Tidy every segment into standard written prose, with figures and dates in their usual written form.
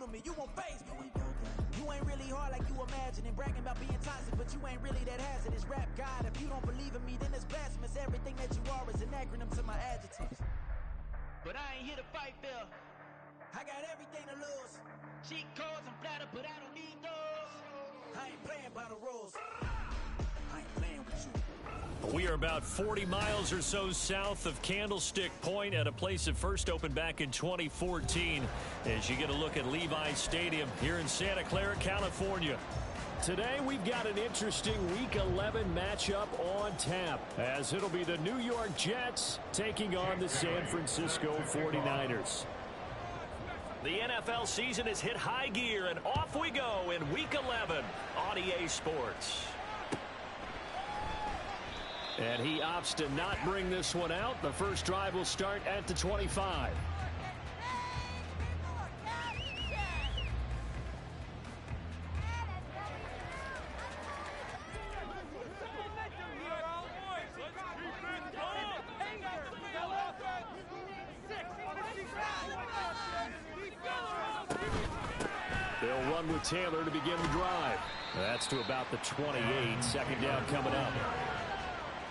to me. You won't phase me. You ain't really hard like you imagine, and bragging about being toxic, but you ain't really that hazardous. Rap God, if you don't believe in me, then it's blasphemous. Everything that you are is an acronym to my adjectives. But I ain't here to fight, Bill. I got everything to lose. Cheat codes, I'm flattered, but I don't need those. I ain't playing by the rules. I ain't playing with you. We are about 40 miles or so south of Candlestick Point at a place that first opened back in 2014 as you get a look at Levi's Stadium here in Santa Clara, California. Today we've got an interesting Week 11 matchup on tap as it'll be the New York Jets taking on the San Francisco 49ers. The NFL season has hit high gear, and off we go in Week 11 on EA Sports. And he opts to not bring this one out. The first drive will start at the 25. They'll run with Taylor to begin the drive. That's to about the 28. Second down coming up.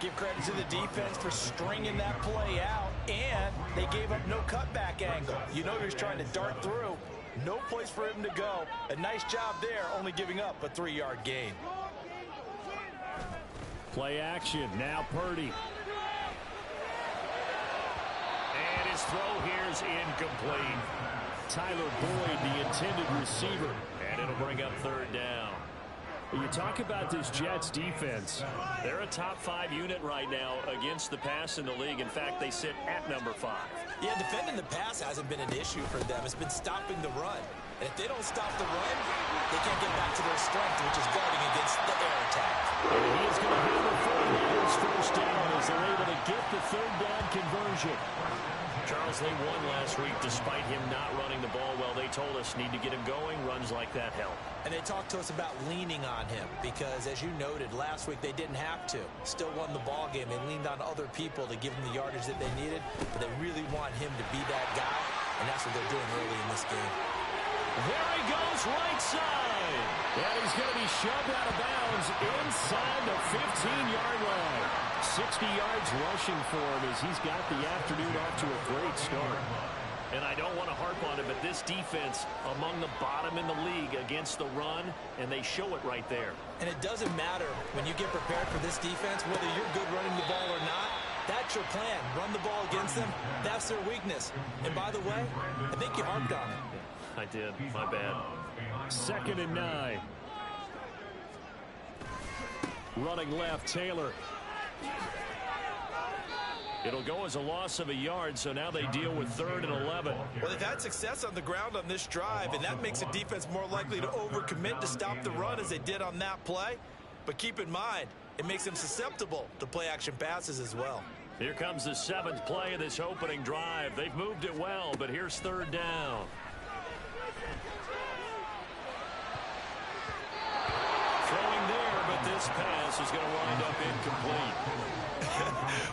Give credit to the defense for stringing that play out, and they gave up no cutback angle. You know he was trying to dart through. No place for him to go. A nice job there, only giving up a 3-yard gain. Play action. Now Purdy. And his throw here is incomplete. Tyler Boyd, the intended receiver. And it'll bring up third down. You talk about this Jets defense. They're a top 5 unit right now against the pass in the league. In fact, they sit at number 5. Yeah, defending the pass hasn't been an issue for them. It's been stopping the run. And if they don't stop the run, they can't get back to their strength, which is guarding against the air attack. And he is going to have the 49ers first down as they're able to get the third down conversion. Charles, they won last week despite him not running the ball well. They told us need to get him going. Runs like that help. And they talked to us about leaning on him because, as you noted, last week they didn't have to. Still won the ball game. They leaned on other people to give them the yardage that they needed, but they really want him to be that guy, and that's what they're doing early in this game. There he goes, right side. And he's going to be shoved out of bounds inside the 15-yard line. 60 yards rushing for him as he's got the afternoon off to a great start. And I don't want to harp on it, but this defense among the bottom in the league against the run, and they show it right there. And it doesn't matter when you get prepared for this defense, whether you're good running the ball or not. That's your plan. Run the ball against them. That's their weakness. And by the way, I think you harped on it. I did. My bad. 2nd and 9. Running left, Taylor. It'll go as a loss of a yard, so now they deal with 3rd and 11. Well, they've had success on the ground on this drive, and that makes the defense more likely to overcommit to stop the run as they did on that play. But keep in mind, it makes them susceptible to play-action passes as well. Here comes the 7th play of this opening drive. They've moved it well, but here's 3rd down. Throwing there, but this pass is going to wind up incomplete.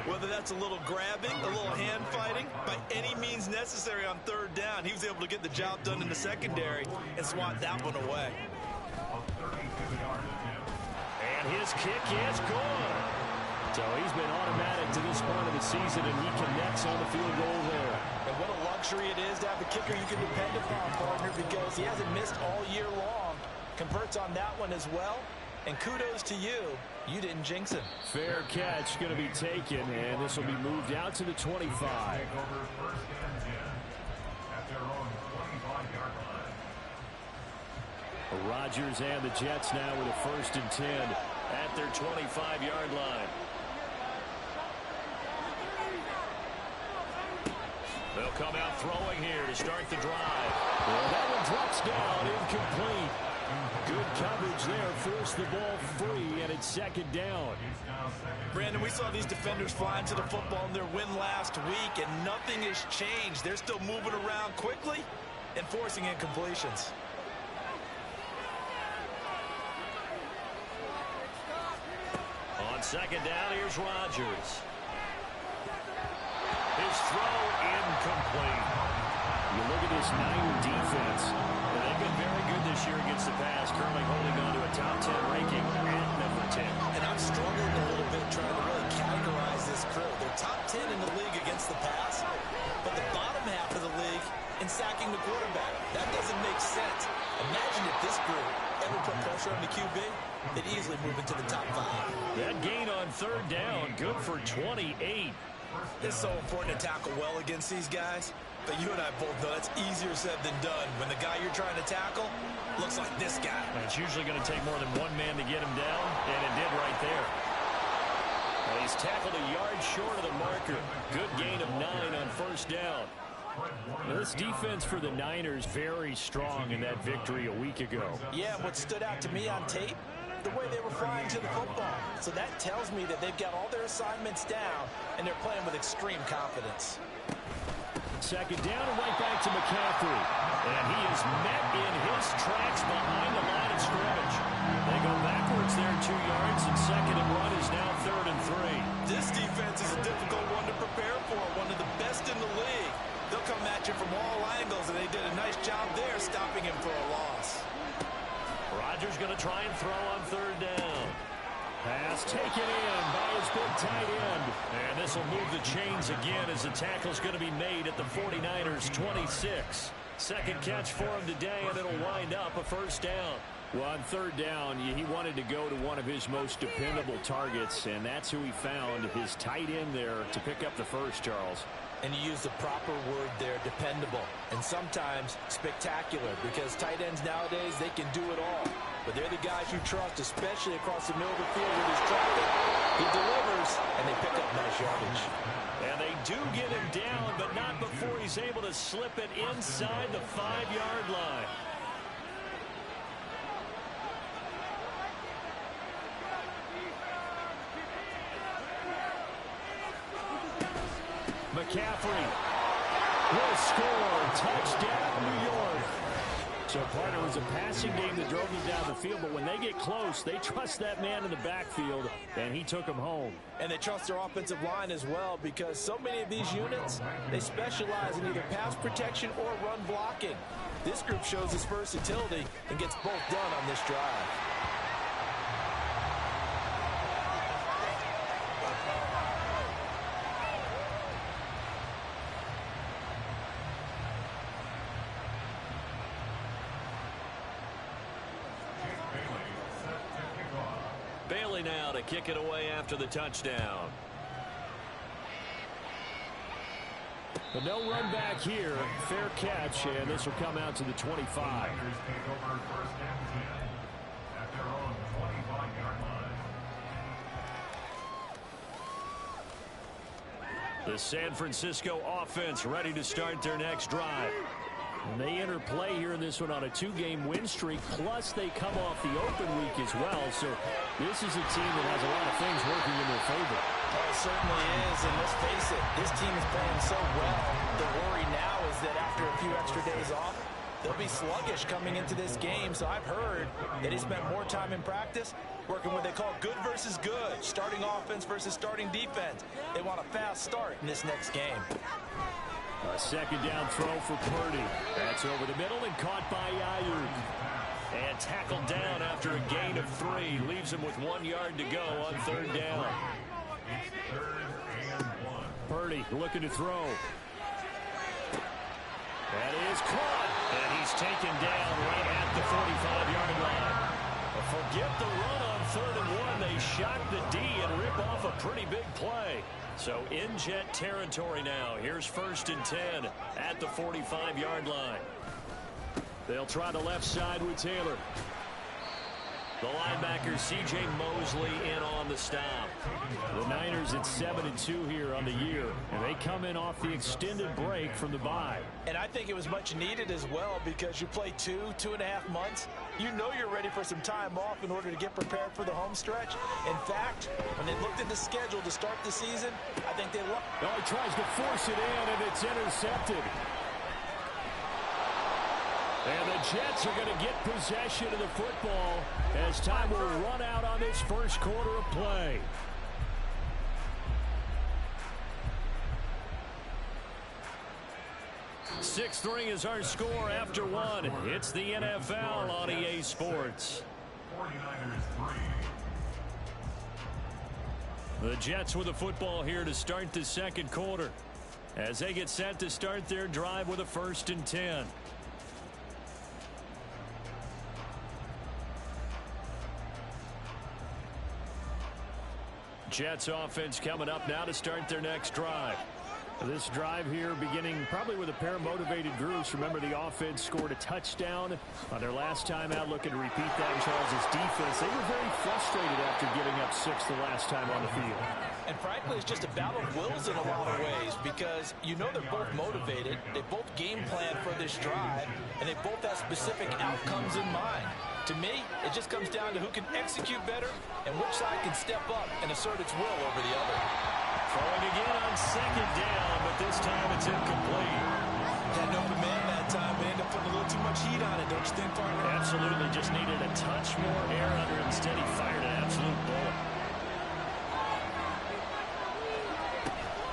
Whether that's a little grabbing, a little hand fighting, by any means necessary on 3rd down, he was able to get the job done in the secondary and swat that one away. And his kick is good. So he's been automatic to this point of the season, and he connects on the field goal there. And what a luxury it is to have a kicker you can depend upon, partner, because he hasn't missed all year long. Converts on that one as well. And kudos to you. You didn't jinx him. Fair catch going to be taken, and this will be moved out to the 25. Rodgers and the Jets now with a 1st and 10 at their 25-yard line. They'll come out throwing here to start the drive. Well, that one drops down, incomplete. Good coverage there, forced the ball free, and it's 2nd down. Brandon, we saw these defenders flying to the football in their win last week, and nothing has changed. They're still moving around quickly and forcing incompletions. On 2nd down, here's Rodgers. His throw incomplete. You look at this Niner defense, and they this year against the pass, currently holding on to a top 10 ranking at number 10. And I'm struggling a little bit trying to really categorize this crew. They're top 10 in the league against the pass, but the bottom half of the league in sacking the quarterback. That doesn't make sense. Imagine if this group ever put pressure on the QB, they'd easily move into the top 5. That gain on third down, good for 28. It's so important to tackle well against these guys, but you and I both know it's easier said than done when the guy you're trying to tackle looks like this guy. And it's usually going to take more than one man to get him down, and it did right there. Well, he's tackled a yard short of the marker. Good gain of 9 on first down. Now, this defense for the Niners very strong in that victory a week ago. Yeah, what stood out to me on tape, the way they were flying to the football. So that tells me that they've got all their assignments down, and they're playing with extreme confidence. Second down and right back to McCaffrey. And he is met in his tracks behind the line of scrimmage. They go backwards there 2 yards, and second and run is now 3rd and 3. This defense is a difficult one to prepare for, one of the best in the league. They'll come at you from all angles, and they did a nice job there stopping him for a loss. Rodgers going to try and throw on third down. Pass taken in by his big tight end. And this will move the chains again as the tackle's going to be made at the 49ers 26. Second catch for him today, and it'll wind up a first down. Well, on third down, he wanted to go to one of his most dependable targets, and that's who he found, his tight end there, to pick up the first, Charles. And you use the proper word there, dependable, and sometimes spectacular, because tight ends nowadays, they can do it all. But they're the guys you trust, especially across the middle of the field with his traffic. He delivers, and they pick up nice yardage. And they do get him down, but not before he's able to slip it inside the 5-yard line. McCaffrey will score. Touchdown, New York. So, partner, it was a passing game that drove them down the field, but when they get close, they trust that man in the backfield, and he took them home. And they trust their offensive line as well, because so many of these units, they specialize in either pass protection or run blocking. This group shows its versatility and gets both done on this drive. Bailey now to kick it away after the touchdown. But no run back here. Fair catch, and this will come out to the 25. The San Francisco offense ready to start their next drive. And they enter play here in this one on a 2-game win streak, plus they come off the open week as well. So this is a team that has a lot of things working in their favor. Oh, it certainly is, and let's face it, this team is playing so well. The worry now is that after a few extra days off, they'll be sluggish coming into this game. So I've heard that he spent more time in practice working what they call good versus good, starting offense versus starting defense. They want a fast start in this next game. A second down throw for Purdy. That's over the middle and caught by Ayuk. And tackled down after a gain of 3. Leaves him with 1 yard to go on third down. Purdy looking to throw. That is caught. And he's taken down right at the 45-yard line. Forget the run on 3rd and 1. They shock the D and rip off a pretty big play. So in jet territory now. Here's 1st and 10 at the 45-yard line. They'll try the left side with Taylor. The linebacker C.J. Mosley in on the stop. The Niners at 7-2 here on the year, and they come in off the extended break from the bye. And I think it was much needed as well, because you play 2.5 months. You know you're ready for some time off in order to get prepared for the home stretch. In fact, when they looked at the schedule to start the season, I think they looked. Oh, he tries to force it in, and it's intercepted. And the Jets are going to get possession of the football as time will run out on this first quarter of play. 6-3 is our score after one. It's the NFL on EA Sports. The Jets with the football here to start the second quarter as they get set to start their drive with a 1st and 10. Jets offense coming up now to start their next drive. This drive here beginning probably with a pair of motivated groups. Remember, the offense scored a touchdown on their last time out, looking to repeat that. Charles' defense, they were very frustrated after giving up 6 the last time on the field. And frankly, it's just a battle of wills in a lot of ways because you know they're both motivated. They both game plan for this drive, and they both have specific outcomes in mind. To me, it just comes down to who can execute better and which side can step up and assert its will over the other. Throwing again on 2nd down, but this time it's incomplete. Had an open man that time, but ended up putting a little too much heat on it, don't you think, partner? Absolutely, just needed a touch more air under it. Instead, he fired an absolute bullet.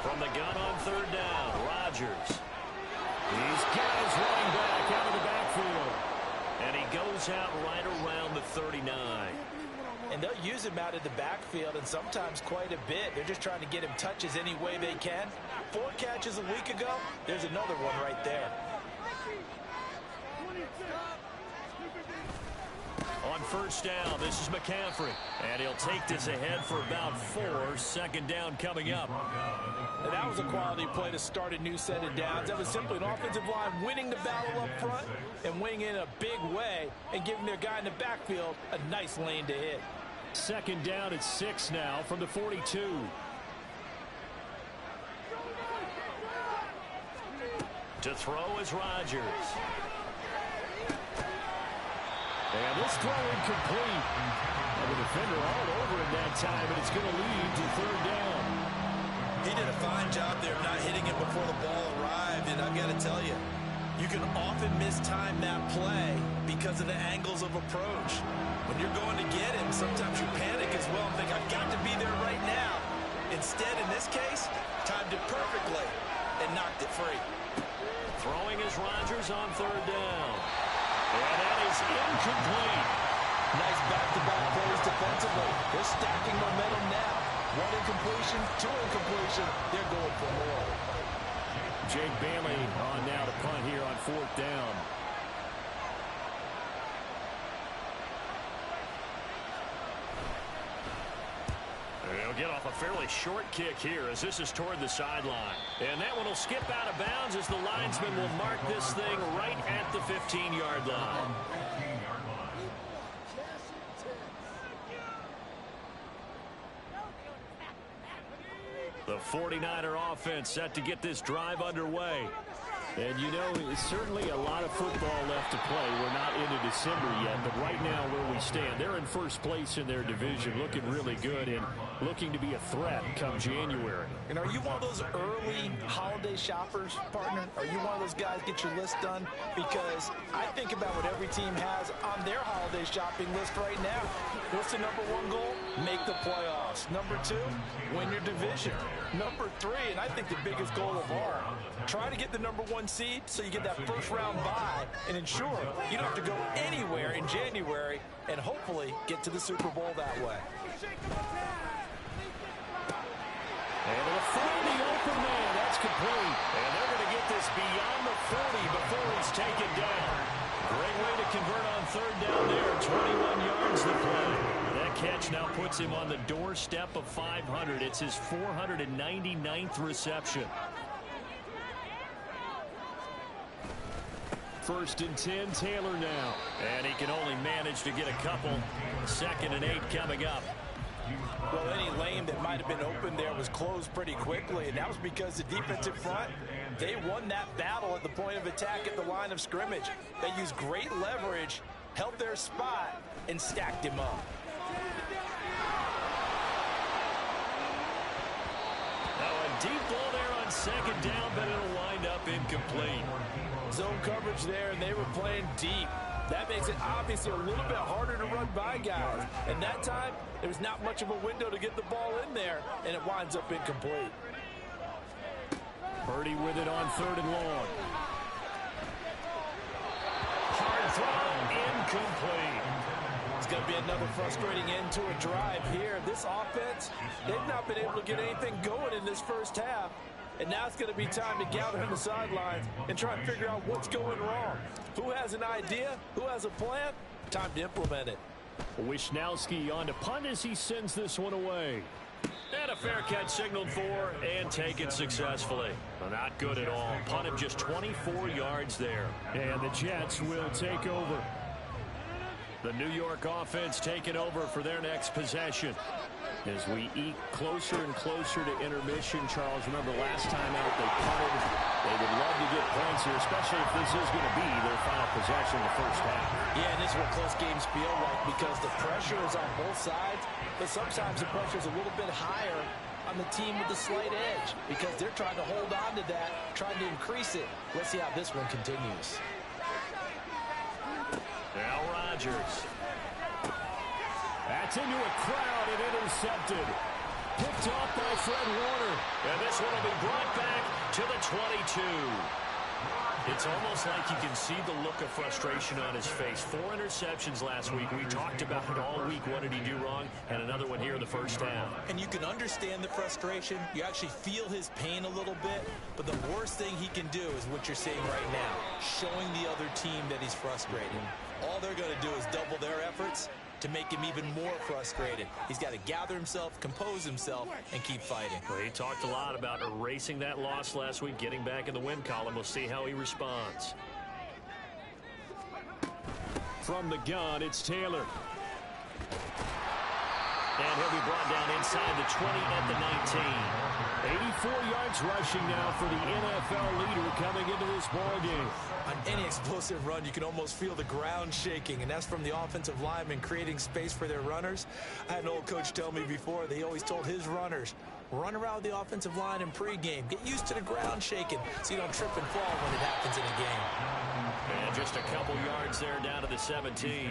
From the gun on 3rd down, Rodgers. These guys running back out of the backfield. And he goes out right around the 39. And they'll use him out of the backfield, and sometimes quite a bit. They're just trying to get him touches any way they can. 4 catches a week ago. There's another one right there. On 1st down, this is McCaffrey. And he'll take this ahead for about 4. 2nd down coming up. And that was a quality play to start a new set of downs. That was simply an offensive line winning the battle up front and winning in a big way and giving their guy in the backfield a nice lane to hit. 2nd down at 6 now from the 42. To throw is Rodgers. And this throw incomplete. And the defender all over it that time, and it's going to lead to 3rd down. He did a fine job there of not hitting him before the ball arrived, and I've got to tell you, you can often mistime that play because of the angles of approach. When you're going to get him, sometimes you panic as well and think, I've got to be there right now. Instead, in this case, timed it perfectly and knocked it free. Throwing is Rodgers on 3rd down. And that is incomplete. Nice back-to-back plays defensively. They're stacking momentum now. 1 incompletion, 2 incompletion. They're going for more. Jake Bailey on now to punt here on 4th down. They'll get off a fairly short kick here as this is toward the sideline. And that one will skip out of bounds as the linesman will mark this thing right at the 15-yard line. The 49er offense set to get this drive underway. And, you know, certainly a lot of football left to play. We're not into December yet, but right now where we stand, they're in 1st place in their division, looking really good and looking to be a threat come January. And are you one of those early holiday shoppers, partner? Are you one of those guys get your list done? Because I think about what every team has on their holiday shopping list right now. What's the number 1 goal? Make the playoffs. Number 2, win your division. Number 3, and I think the biggest goal of all, try to get the number 1 seed so you get that 1st round bye and ensure you don't have to go anywhere in January and hopefully get to the Super Bowl that way. Able to find the open man. That's complete. And they're going to get this beyond the 40 before it's taken down. Great way to convert on 3rd down there. 21 yards the play. That catch now puts him on the doorstep of 500. It's his 499th reception. 1st and 10, Taylor now. And he can only manage to get a couple. 2nd and 8 coming up. Well, any lane that might have been open there was closed pretty quickly, and that was because the defensive front, they won that battle at the point of attack at the line of scrimmage. They used great leverage, held their spot, and stacked him up. Now a deep ball there on 2nd down, but it'll wind up incomplete. Zone coverage there, and they were playing deep. That makes it obviously a little bit harder to run by guys. And that time, there's not much of a window to get the ball in there, and it winds up incomplete. Purdy with it on 3rd and long. another frustrating end to a drive here. This offense, they've not been able to get anything going in this first half. And now it's going to be time to gather on the sidelines and try and figure out what's going wrong. Who has an idea? Who has a plan? Time to implement it. Wisnowski on to punt as he sends this one away. And a fair catch signaled for and taken successfully. Well, not good at all. Punt of just 24 yards there. And the Jets will take over. The New York offense taking over for their next possession. As we eke closer and closer to intermission, Charles, remember last time out they punted. They would love to get points here, especially if this is going to be their final possession in the first half. Yeah, and this is what close games feel like because the pressure is on both sides, but sometimes the pressure is a little bit higher on the team with the slight edge because they're trying to hold on to that, trying to increase it. Let's see how this one continues. Now Rodgers. That's into a crowd and intercepted. Picked off by Fred Warner. And this one will be brought back to the 22. It's almost like you can see the look of frustration on his face. 4 interceptions last week. We talked about it all week. What did he do wrong? And another one here in the first half. And you can understand the frustration. You actually feel his pain a little bit. But the worst thing he can do is what you're saying right now, showing the other team that he's frustrated. All they're going to do is double their efforts to make him even more frustrated. He's got to gather himself, compose himself, and keep fighting. Well, he talked a lot about erasing that loss last week, getting back in the win column. We'll see how he responds. From the gun, it's Taylor. And he'll be brought down inside the 20 at the 19. 84 yards rushing now for the NFL leader coming into this ballgame. On any explosive run, you can almost feel the ground shaking, and that's from the offensive linemen creating space for their runners. I had an old coach tell me before, they always told his runners, run around the offensive line in pregame. Get used to the ground shaking so you don't trip and fall when it happens in a game. And just a couple yards there down to the 17.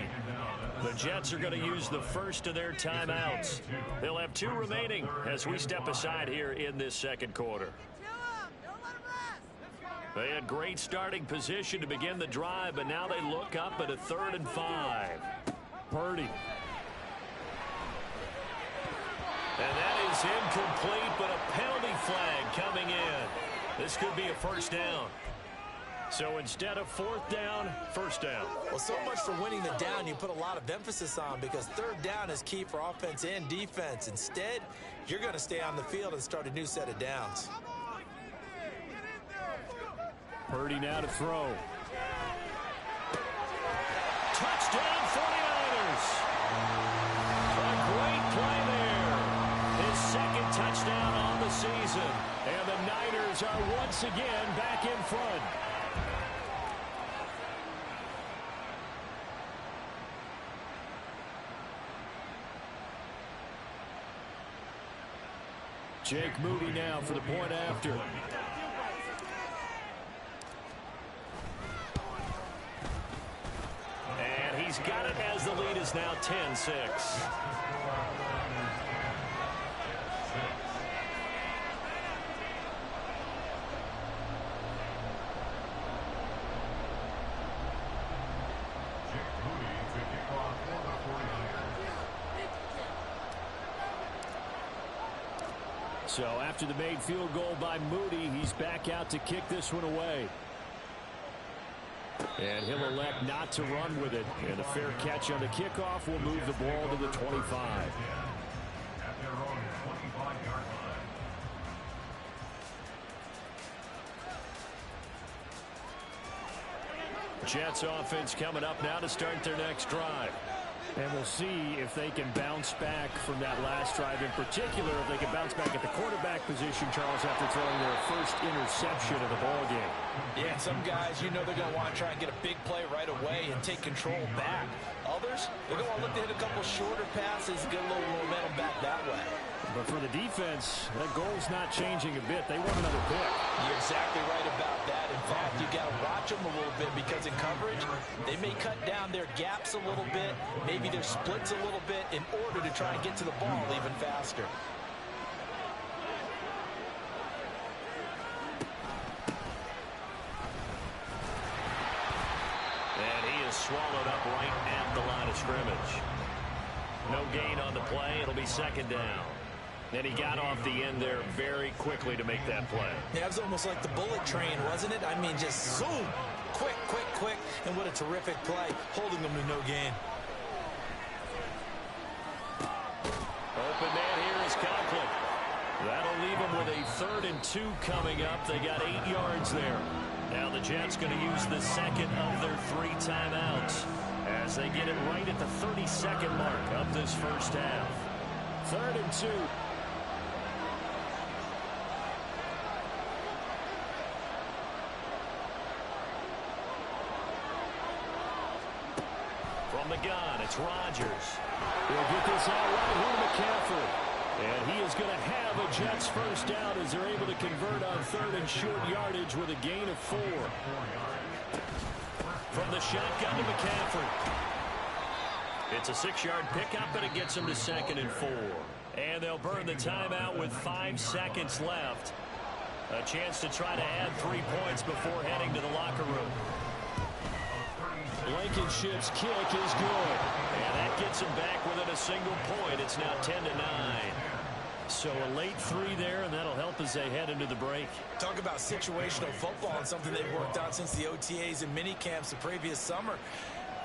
The Jets are going to use the first of their timeouts. They'll have 2 remaining as we step aside here in this second quarter. They had great starting position to begin the drive, but now they look up at a 3rd and 5. Purdy. And that is incomplete, but a penalty flag coming in. This could be a first down. So instead of 4th down, first down. Well, so much for winning the down you put a lot of emphasis on because 3rd down is key for offense and defense. Instead, you're going to stay on the field and start a new set of downs. Purdy now to throw. Touchdown 49ers. A great play there. His 2nd touchdown on the season. And the Niners are once again back in front. Jake Moody now for the point after. And he's got it as the lead is now 10-6. So after the made field goal by Moody, he's back out to kick this one away. And he'll elect not to run with it. And a fair catch on the kickoff will move the ball to the 25. Jets offense coming up now to start their next drive. And we'll see if they can bounce back from that last drive. In particular, if they can bounce back at the quarterback position, Charles, after throwing their first interception of the ballgame. Yeah, some guys, you know they're going to want to try and get a big play right away and take control back. Others, they're going to look to hit a couple shorter passes and get a little momentum back that way. But for the defense, that goal's not changing a bit. They want another pick. You're exactly right about that. In fact, you got to watch them a little bit because in coverage, they may cut down their gaps a little bit, maybe their splits a little bit in order to try and get to the ball even faster. And he is swallowed up right at the line of scrimmage. No gain on the play. It'll be second down. And he got off the end there very quickly to make that play. Yeah, it was almost like the bullet train, wasn't it? I mean, just zoom. Quick, quick, quick. And what a terrific play, holding them to no gain. Open man here is Conklin. That'll leave them with a 3rd and 2 coming up. They got 8 yards there. Now the Jets going to use the second of their 3 timeouts as they get it right at the 32nd mark of this first half. 3rd and 2. From the gun, it's Rodgers. He'll get this out right here to McCaffrey. And he is going to have a Jets first down as they're able to convert on 3rd and short yardage with a gain of 4. From the shotgun to McCaffrey. It's a 6-yard pickup, and it gets him to 2nd and 4. And they'll burn the timeout with 5 seconds left. A chance to try to add 3 points before heading to the locker room. Blankenship's kick is good. And that gets him back within a single point. It's now 10-9. So a late 3 there, and that'll help as they head into the break. Talk about situational football and something they've worked on since the OTAs and mini camps the previous summer.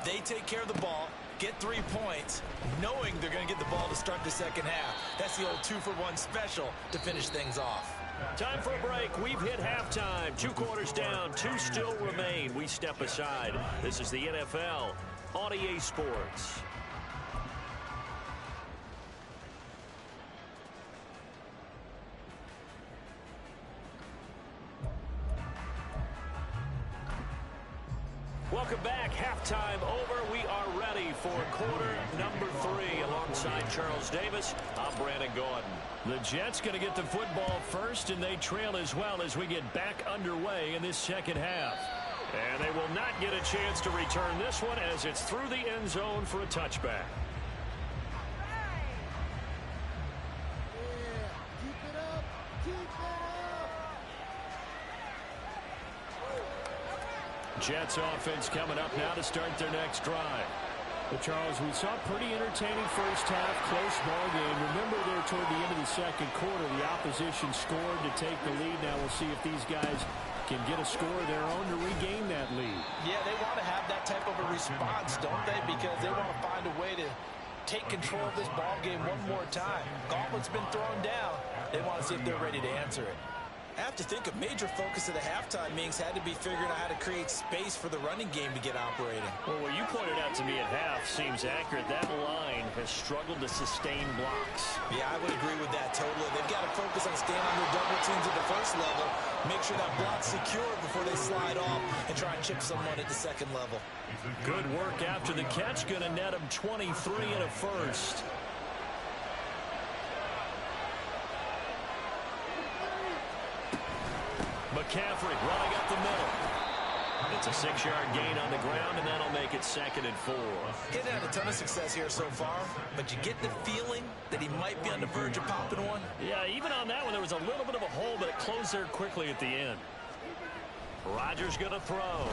They take care of the ball, get 3 points, knowing they're going to get the ball to start the second half. That's the old 2-for-1 special to finish things off. Time for a break. We've hit halftime. 2 quarters down. 2 still remain. We step aside. This is the NFL on EA Sports. Welcome back. Halftime over. We are ready for quarter number 3. Alongside Charles Davis, I'm Brandon Gordon. The Jets going to get the football first, and they trail as well as we get back underway in this second half. And they will not get a chance to return this one as it's through the end zone for a touchback. Jets offense coming up now to start their next drive. Well, Charles, we saw a pretty entertaining first half, close ball game. Remember there toward the end of the second quarter, the opposition scored to take the lead. Now we'll see if these guys can get a score of their own to regain that lead. Yeah, they want to have that type of a response, don't they? Because they want to find a way to take control of this ball game one more time. Gauntlet's been thrown down. They want to see if they're ready to answer it. I have to think a major focus of the halftime meetings had to be figuring out how to create space for the running game to get operating. Well, what you pointed out to me at half seems accurate. That line has struggled to sustain blocks. Yeah, I would agree with that totally. They've got to focus on staying under double teams at the first level, make sure that block's secure before they slide off and try and chip someone at the second level. Good work after the catch. Going to net him 23 and a first. McCaffrey running up the middle. It's a 6-yard gain on the ground, and that'll make it 2nd and 4. He hasn't had a ton of success here so far, but you get the feeling that he might be on the verge of popping one. Yeah, even on that one, there was a little bit of a hole, but it closed there quickly at the end. Rodgers going to throw.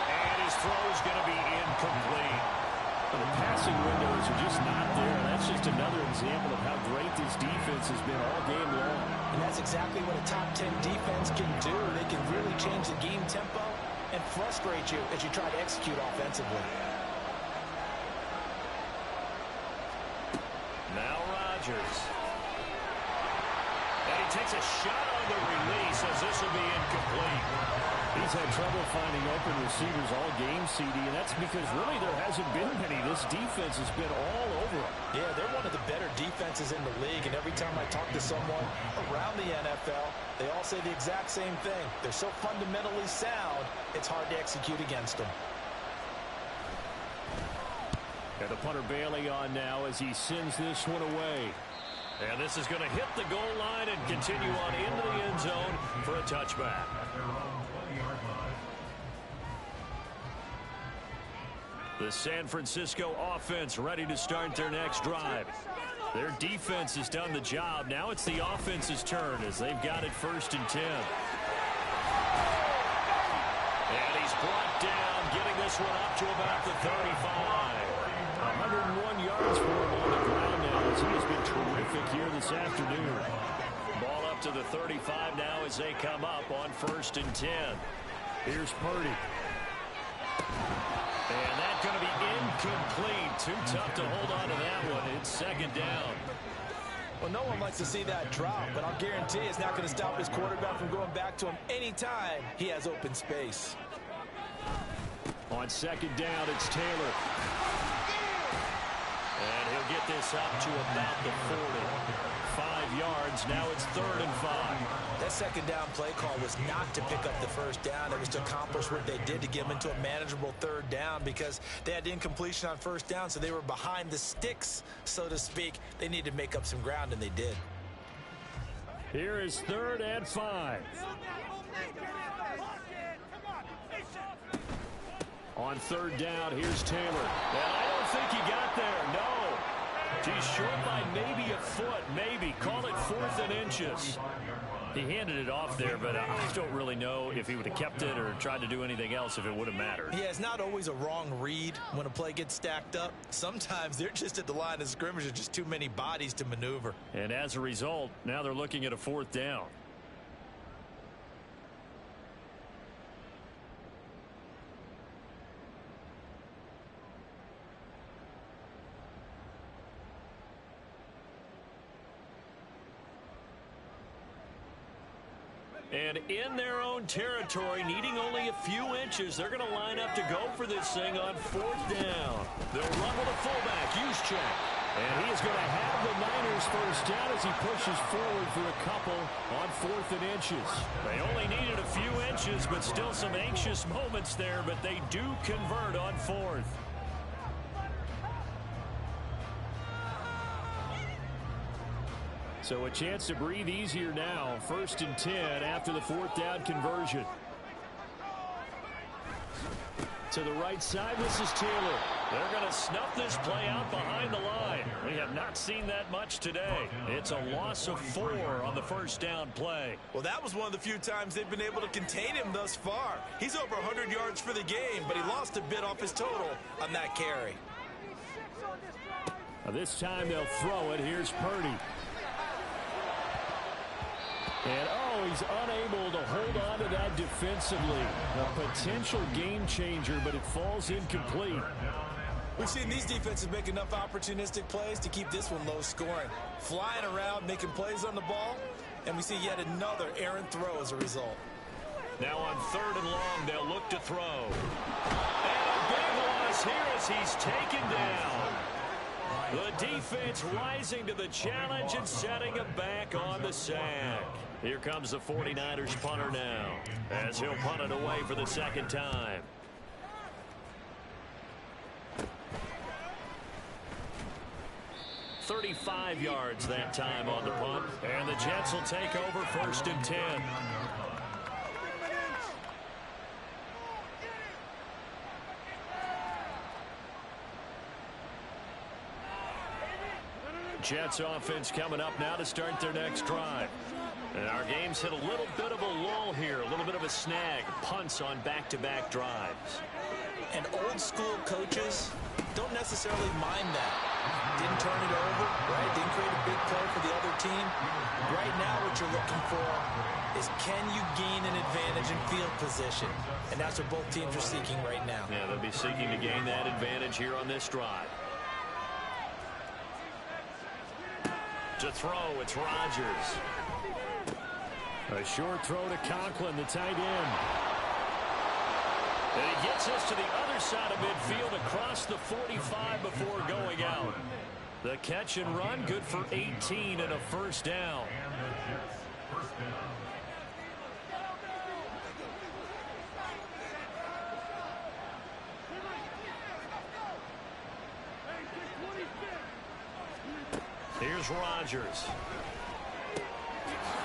And his throw is going to be incomplete. The passing windows are just not there. That's just another example of how great this defense has been all game long. And that's exactly what a top 10 defense can do. They can really change the game tempo and frustrate you as you try to execute offensively. Now Rodgers. And he takes a shot on the release as this will be incomplete. He's had trouble finding open receivers all game, CD, and that's because really there hasn't been many. This defense has been all over them. Yeah, they're one of the better defenses in the league, and every time I talk to someone around the NFL, they all say the exact same thing. They're so fundamentally sound, it's hard to execute against them. And the punter Bailey on now as he sends this one away. And this is going to hit the goal line and continue on into the end zone for a touchback. The San Francisco offense ready to start their next drive. Their defense has done the job. Now it's the offense's turn as they've got it 1st and 10. And he's brought down, getting this one up to about the 35. 101 yards for him on the ground now as he has been terrific here this afternoon. Ball up to the 35 now as they come up on 1st and 10. Here's Purdy. And that's going to be incomplete. Too tough to hold on to that one. It's 2nd down. Well, no one likes to see that drop, but I'll guarantee it's not going to stop his quarterback from going back to him anytime he has open space. On 2nd down, it's Taylor. And he'll get this up to about the 40. 5 yards. Now it's 3rd and 5. That 2nd down play call was not to pick up the 1st down. It was to accomplish what they did to get them into a manageable 3rd down because they had incompletion on 1st down, so they were behind the sticks, so to speak. They needed to make up some ground, and they did. Here is 3rd and 5. On 3rd down, here's Taylor. And I don't think he got there. No. He's short by maybe a foot, maybe. Call it 4th and inches. He handed it off there, but I don't really know if he would have kept it or tried to do anything else if it would have mattered. Yeah, it's not always a wrong read when a play gets stacked up. Sometimes they're just at the line of scrimmage. There's just too many bodies to maneuver. And as a result, now they're looking at a 4th down. And in their own territory, needing only a few inches, they're going to line up to go for this thing on 4th down. They'll run with a fullback, Juszczyk. And he is going to have the Niners 1st down as he pushes forward for a couple on 4th and inches. They only needed a few inches, but still some anxious moments there, but they do convert on 4th. So a chance to breathe easier now. 1st and 10 after the 4th down conversion. To the right side, this is Taylor. They're going to snuff this play out behind the line. We have not seen that much today. It's a loss of 4 on the 1st down play. Well, that was one of the few times they've been able to contain him thus far. He's over 100 yards for the game, but he lost a bit off his total on that carry. Now this time they'll throw it. Here's Purdy. And, he's unable to hold on to that defensively. A potential game changer, but it falls incomplete. We've seen these defenses make enough opportunistic plays to keep this one low scoring. Flying around, making plays on the ball, and we see yet another errant throw as a result. Now on 3rd and long, they'll look to throw. And a big loss here as he's taken down. The defense rising to the challenge and setting him back on the sack. Here comes the 49ers punter now as he'll punt it away for the 2nd time. "35 yards that time on the punt, and the Jets will take over 1st and 10. Jets offense coming up now to start their next drive. And our game's hit a little bit of a lull here, a little bit of a snag. Punts on back-to-back drives. And old school coaches don't necessarily mind that. Didn't turn it over, right? Didn't create a big play for the other team. Right now what you're looking for is can you gain an advantage in field position? And that's what both teams are seeking right now. Yeah, they'll be seeking to gain that advantage here on this drive. To throw, it's Rodgers. A short throw to Conklin, the tight end. And he gets us to the other side of midfield across the 45 before going out. The catch and run, good for 18 and a 1st down. Here's Rodgers.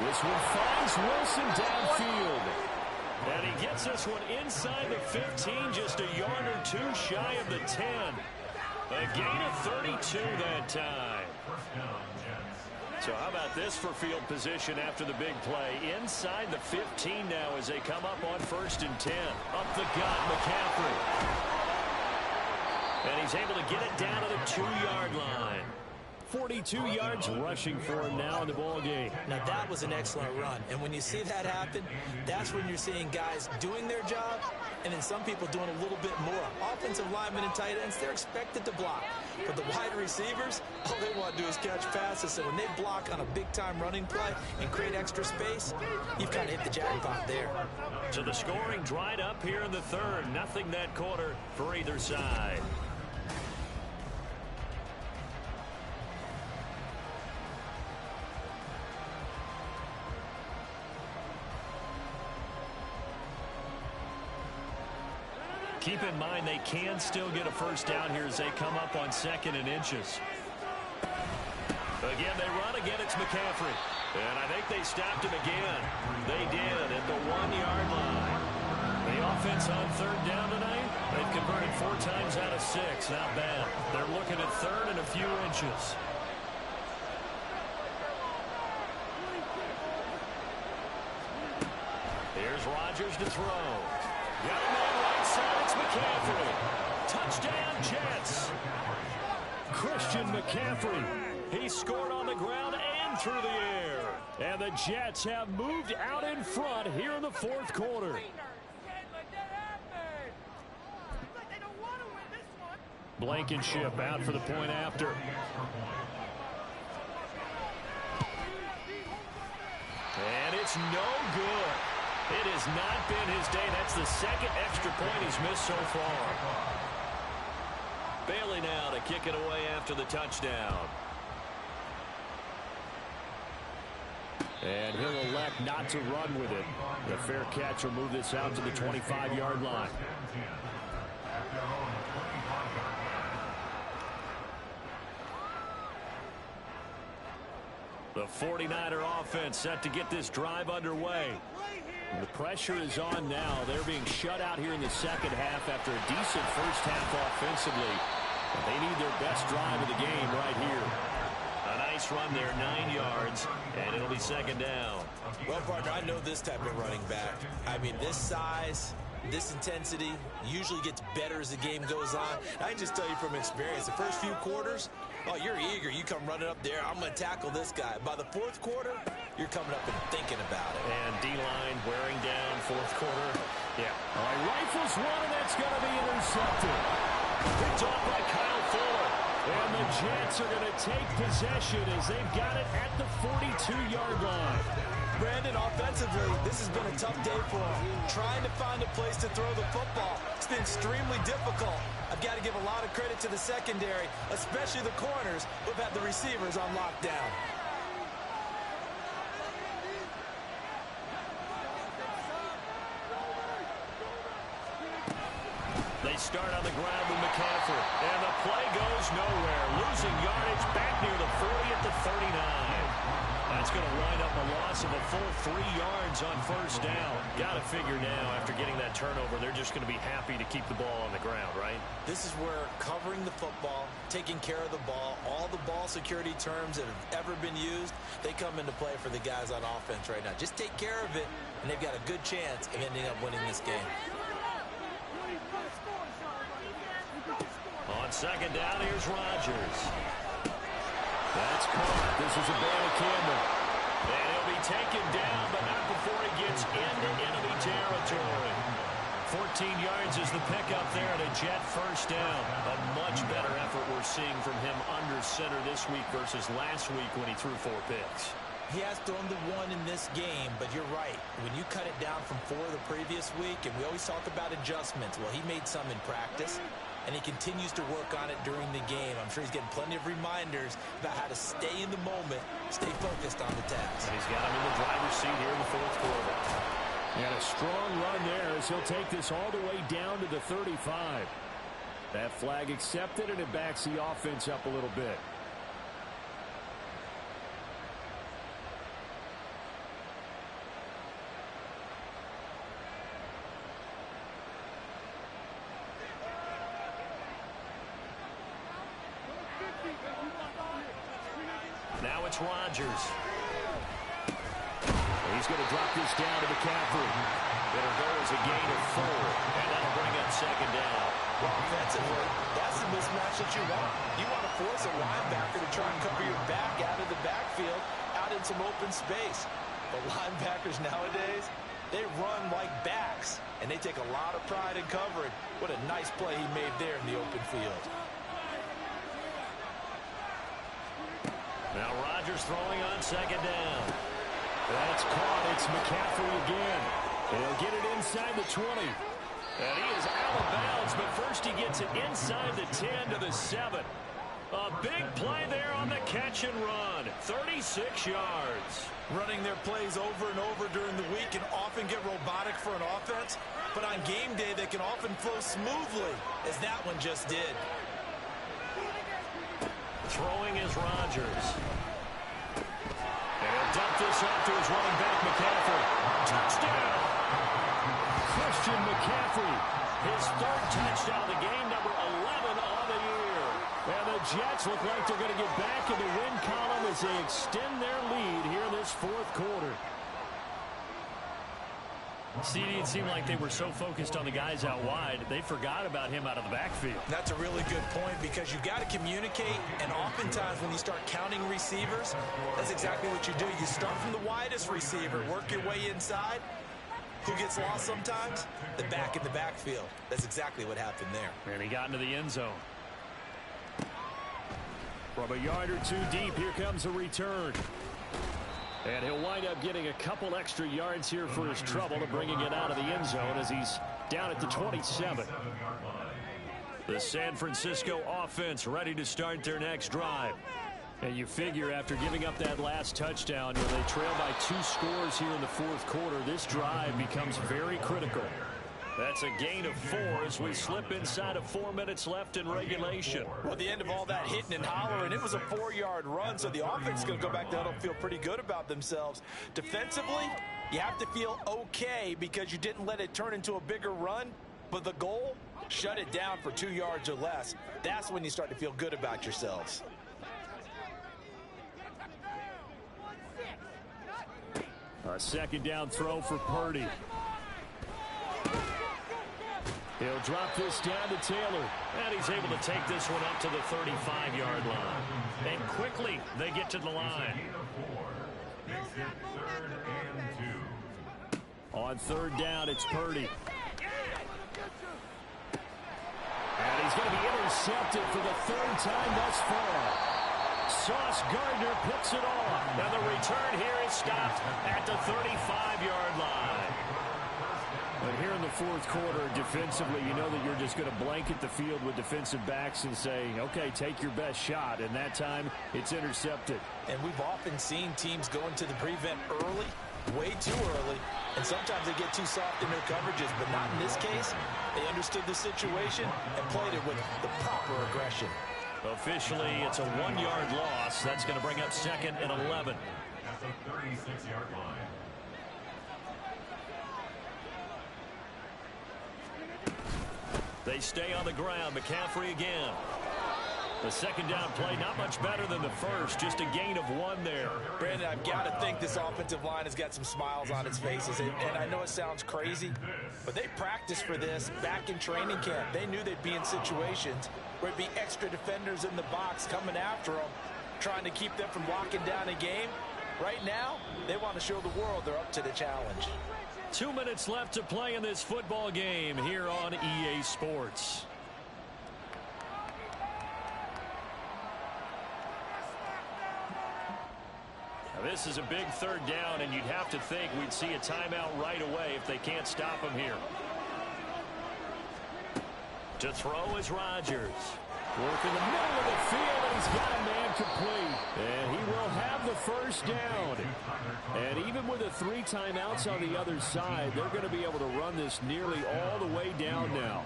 This one finds Wilson downfield. And he gets this one inside the 15, just a yard or two shy of the 10. A gain of 32 that time. So how about this for field position after the big play? Inside the 15 now as they come up on 1st and 10. Up the gut, McCaffrey. And he's able to get it down to the 2-yard line. 42 yards rushing for him now in the ball game. Now, that was an excellent run. And when you see that happen, that's when you're seeing guys doing their job and then some people doing a little bit more. Offensive linemen and tight ends, they're expected to block. But the wide receivers, all they want to do is catch passes. So when they block on a big-time running play and create extra space, you've kind of hit the jackpot there. So the scoring dried up here in the third. Nothing that quarter for either side. Keep in mind they can still get a first down here as they come up on 2nd and inches. Again, they run again. It's McCaffrey. And I think they stopped him again. They did at the 1-yard line. The offense on 3rd down tonight, they've converted 4 times out of 6. Not bad. They're looking at 3rd and a few inches. Here's Rodgers to throw. Got him on right side. It's McCaffrey. Touchdown, Jets. Christian McCaffrey. He scored on the ground and through the air. And the Jets have moved out in front here in the 4th quarter. Blankenship out for the point after. And it's no good. It has not been his day. That's the 2nd extra point he's missed so far. Bailey now to kick it away after the touchdown. And he'll elect not to run with it. The fair catch will move this out to the 25-yard line. The 49er offense set to get this drive underway. The pressure is on now. They're being shut out here in the 2nd half after a decent first half offensively. They need their best drive of the game right here. A nice run there, 9 yards, and it'll be 2nd down. Well, partner, I know this type of running back. I mean, this size, this intensity usually gets better as the game goes on. I can just tell you from experience, the first few quarters, oh, you're eager. You come running up there. I'm going to tackle this guy. By the 4th quarter, you're coming up and thinking about it. And D-line wearing down 4th quarter. Yeah. All right, rifles one, and that's going to be intercepted. Picked off by Kyle Fuller. And the Jets are going to take possession as they've got it at the 42-yard line. Brandon, offensively, this has been a tough day for him. Trying to find a place to throw the football. It's been extremely difficult. I've got to give a lot of credit to the secondary, especially the corners, who've had the receivers on lockdown. They start on the ground with McCaffrey. And the play goes nowhere. Losing yardage back near the 40 at the 39. That's going to wind up a loss of a full 3 yards on 1st down. Got to figure now, after getting that turnover, they're just going to be happy to keep the ball on the ground, right? This is where covering the football, taking care of the ball, all the ball security terms that have ever been used, they come into play for the guys on offense right now. Just take care of it, and they've got a good chance of ending up winning this game. On 2nd down, here's Rodgers. That's caught. This is a bad Campbell. And he'll be taken down, but not before he gets into enemy territory. 14 yards is the pickup there at a Jet 1st down. A much better effort we're seeing from him under center this week versus last week when he threw 4 picks. He has thrown the 1 in this game, but you're right. When you cut it down from 4 the previous week, and we always talk about adjustments, well, he made some in practice, and he continues to work on it during the game. I'm sure he's getting plenty of reminders about how to stay in the moment, stay focused on the task. And he's got him in the driver's seat here in the 4th quarter. And a strong run there as he'll take this all the way down to the 35. That flag accepted, and it backs the offense up a little bit. Now it's Rodgers. He's going to drop this down to McCaffrey. It'll go as a gain of 4, and that'll bring up 2nd down. Well, offensively, that's the the mismatch that you want. You want to force a linebacker to try and cover your back out of the backfield, out in some open space. But linebackers nowadays, they run like backs, and they take a lot of pride in covering. What a nice play he made there in the open field. Now Rodgers throwing on second down. That's caught. It's McCaffrey again. He'll get it inside the 20. And he is out of bounds, but first he gets it inside the 10 to the 7. A big play there on the catch and run. 36 yards. Running their plays over and over during the week can often get robotic for an offense, but on game day they can often flow smoothly, as that one just did. Throwing is Rodgers. And he'll dump this off to his running back, McCaffrey. Touchdown! Christian McCaffrey, his third touchdown of the game, number 11 on the year. And the Jets look like they're going to get back in the win column as they extend their lead here in this fourth quarter. CD, it seemed like they were so focused on the guys out wide, they forgot about him out of the backfield. That's a really good point, because you got to communicate, and oftentimes when you start counting receivers, that's exactly what you do. You start from the widest receiver, work your way inside. Who gets lost sometimes? The back in the backfield. That's exactly what happened there. And he got into the end zone. From a yard or two deep, here comes a return. And he'll wind up getting a couple extra yards here for his trouble to bringing it out of the end zone as he's down at the 27. The San Francisco offense ready to start their next drive. And you figure after giving up that last touchdown, they trail by 2 scores here in the fourth quarter. This drive becomes very critical. That's a gain of 4 as we slip inside of 4 minutes left in regulation. Well, at the end of all that hitting and hollering, it was a 4-yard run, so the offense is going to go back there and feel pretty good about themselves. Defensively, you have to feel okay because you didn't let it turn into a bigger run, but the goal, shut it down for 2 yards or less. That's when you start to feel good about yourselves. A second down throw for Purdy. He'll drop this down to Taylor. And he's able to take this one up to the 35-yard line. And quickly, they get to the line. On third down, it's Purdy. And he's going to be intercepted for the 3rd time thus far. Sauce Gardner picks it off. And the return here is stopped at the 35-yard line. But here in the fourth quarter, defensively, you know that you're just going to blanket the field with defensive backs and say, okay, take your best shot. And that time, it's intercepted. And we've often seen teams go into the prevent early, way too early, and sometimes they get too soft in their coverages, but not in this case. They understood the situation and played it with the proper aggression. Officially, it's a 1-yard loss. That's going to bring up 2nd and 11. At the 36-yard line. They stay on the ground. McCaffrey again. The second down play, not much better than the first. Just a gain of 1 there. Brandon, I've got to think this offensive line has got some smiles on its faces. And I know it sounds crazy, but they practiced for this back in training camp. They knew they'd be in situations where it'd be extra defenders in the box coming after them, trying to keep them from locking down a game. Right now, they want to show the world they're up to the challenge. 2 minutes left to play in this football game here on EA Sports. Now this is a big 3rd down, and you'd have to think we'd see a timeout right away if they can't stop him here. To throw is Rodgers. Work in the middle of the field, and he's got a man complete. And he will have the first down. And even with the 3 timeouts on the other side, they're going to be able to run this nearly all the way down now.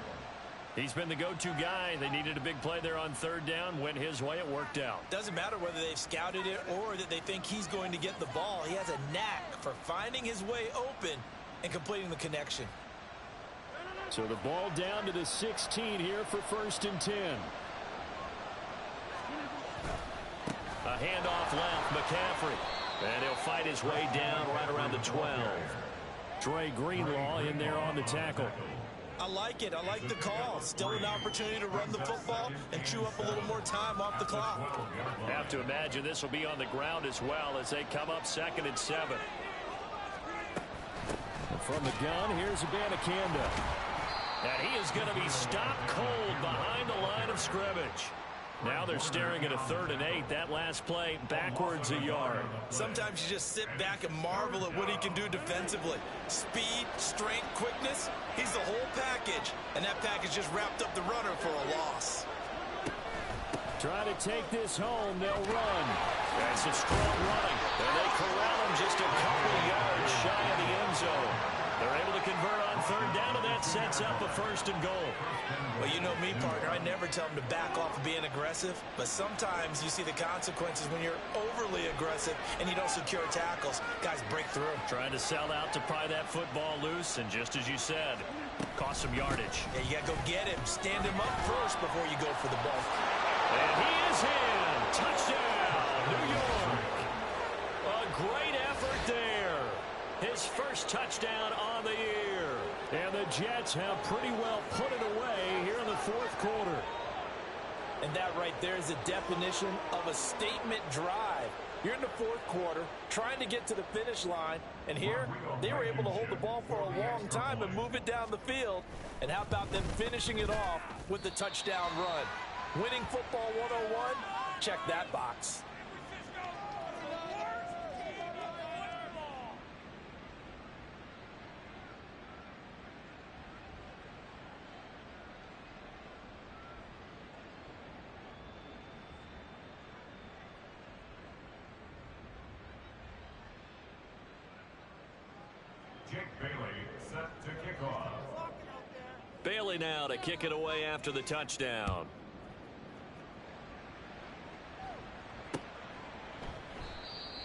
He's been the go-to guy. They needed a big play there on 3rd down. Went his way. It worked out. Doesn't matter whether they've scouted it or that they think he's going to get the ball. He has a knack for finding his way open and completing the connection. So the ball down to the 16 here for 1st and 10. A handoff left, McCaffrey. And he'll fight his way down right around the 12. Dre Greenlaw in there on the tackle. I like it. I like the call. Still an opportunity to run the football and chew up a little more time off the clock. Have to imagine this will be on the ground as well as they come up 2nd and 7. From the gun, here's Abanikanda. And he is going to be stopped cold behind the line of scrimmage. Now they're staring at a 3rd and 8. That last play backwards a yard. Sometimes you just sit back and marvel at what he can do defensively. Speed, strength, quickness. He's the whole package. And that package just wrapped up the runner for a loss. Try to take this home. They'll run. That's a strong running. And they corral him just a couple yards shy of the end zone. They're able to convert on 3rd down, and that sets up a 1st and goal. Well, you know me, partner. I never tell them to back off of being aggressive. But sometimes you see the consequences when you're overly aggressive and you don't secure tackles. Guys break through. Trying to sell out to pry that football loose, and just as you said, cost some yardage. Yeah, you got to go get him. Stand him up first before you go for the ball. And he is in. Touchdown, New York. A great effort there. His first touchdown on the year. And the Jets have pretty well put it away here in the 4th quarter. And that right there is the definition of a statement drive. You're in the 4th quarter, trying to get to the finish line, and here they were able to hold the ball for a long time and move it down the field. And how about them finishing it off with the touchdown run? Winning football 101, check that box. Jake Bailey set to kick off. Bailey now to kick it away after the touchdown.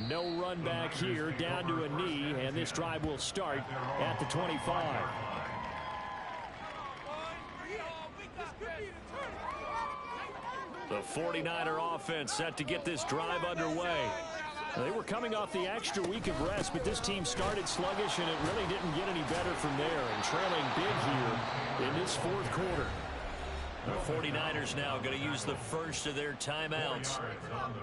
No run back here, down to a knee, and this drive will start at the 25. The 49er offense set to get this drive underway. They were coming off the extra week of rest, but this team started sluggish, and it really didn't get any better from there, and trailing big here in this 4th quarter. The 49ers now going to use the first of their timeouts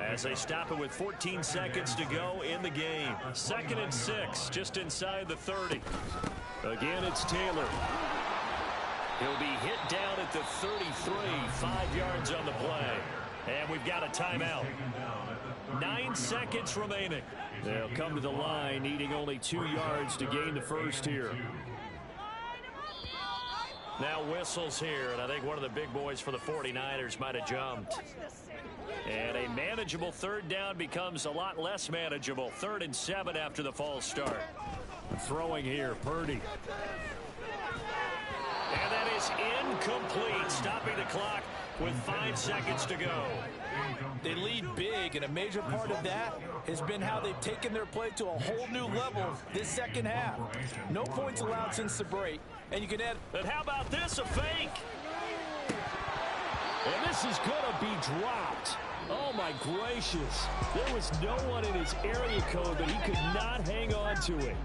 as they stop it with 14 seconds to go in the game. 2nd and 6, just inside the 30. Again, it's Taylor. He'll be hit down at the 33, 5 yards on the play. And we've got a timeout. 9 seconds remaining. They'll come to the line, needing only 2 yards to gain the first here. Now whistles here, and I think one of the big boys for the 49ers might have jumped. And a manageable 3rd down becomes a lot less manageable. 3rd and 7 after the false start. Throwing here, Purdy. And that is incomplete, stopping the clock with 5 seconds to go. They lead big, and a major part of that has been how they've taken their play to a whole new level this 2nd half. No points allowed since the break, and you can add... And how about this, a fake? And this is going to be dropped. Oh, my gracious. There was no one in his area code, but he could not hang on to it.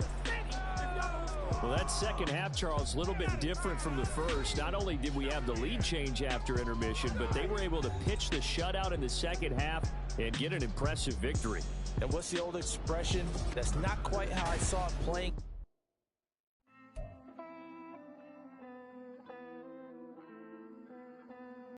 Well, that 2nd half, Charles, a little bit different from the first. Not only did we have the lead change after intermission, but they were able to pitch the shutout in the 2nd half and get an impressive victory. And what's the old expression? That's not quite how I saw it playing.